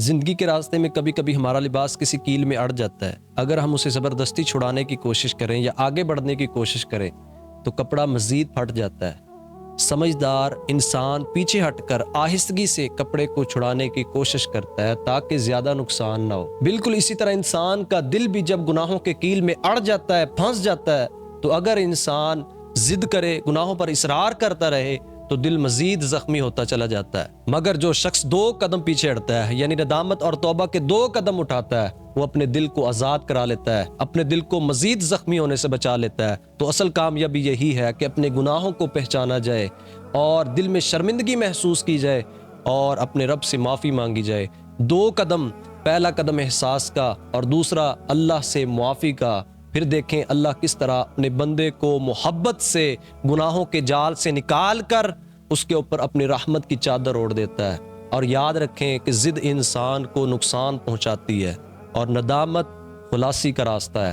زندگی کے راستے میں کبھی کبھی ہمارا لباس کسی کیل میں اڑ جاتا ہے۔ اگر ہم اسے زبردستی چھڑانے کی کوشش کریں یا آگے بڑھنے کی کوشش کریں تو کپڑا مزید پھٹ جاتا ہے۔ سمجھدار انسان پیچھے ہٹ کر آہستگی سے کپڑے کو چھڑانے کی کوشش کرتا ہے تاکہ زیادہ نقصان نہ ہو۔ بالکل اسی طرح انسان کا دل بھی جب گناہوں کے کیل میں اڑ جاتا ہے، پھنس جاتا ہے، تو اگر انسان ضد کرے، گناہوں پر اصرار کرتا رہے تو دل مزید زخمی ہوتا چلا جاتا ہے۔ مگر جو شخص 2 قدم پیچھے ہٹتا ہے، یعنی ندامت اور توبہ کے 2 قدم اٹھاتا ہے، وہ اپنے دل کو آزاد کرا لیتا ہے، اپنے دل کو مزید زخمی ہونے سے بچا لیتا ہے۔ تو اصل کامیابی یہی ہے کہ اپنے گناہوں کو پہچانا جائے اور دل میں شرمندگی محسوس کی جائے اور اپنے رب سے معافی مانگی جائے۔ 2 قدم، پہلا قدم احساس کا اور دوسرا اللہ سے معافی کا۔ پھر دیکھیں اللہ کس طرح اپنے بندے کو محبت سے گناہوں کے جال سے نکال کر اس کے اوپر اپنی رحمت کی چادر اوڑھ دیتا ہے۔ اور یاد رکھیں کہ ضد انسان کو نقصان پہنچاتی ہے اور ندامت خلاصی کا راستہ ہے۔